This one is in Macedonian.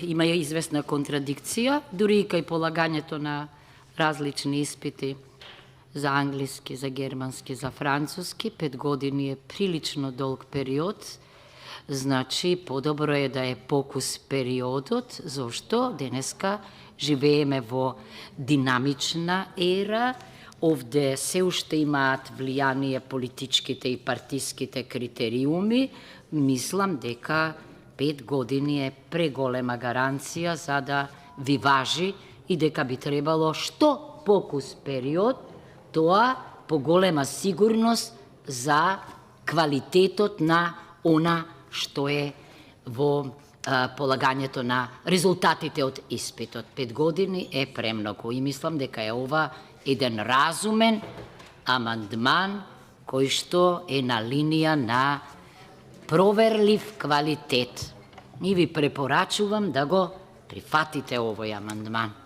има известна контрадикција, дури и кај полагањето на различни испити за англиски, за германски, за француски. 5 години е прилично долг период, значи подобро е да е покус периодот, зашто денеска живееме во динамична ера, овде се уште имаат влијание политичките и партиските критериуми. Мислам дека 5 години е преголема гаранција за да ви важи и дека би требало што покус период, тоа поголема сигурност за квалитетот на она што е во полагањето на резултатите од испитот. 5 години е премногу и мислам дека е ова еден разумен амандман кој што е на линија на проверлив квалитет. И ви препорачувам да го прифатите овој амандман.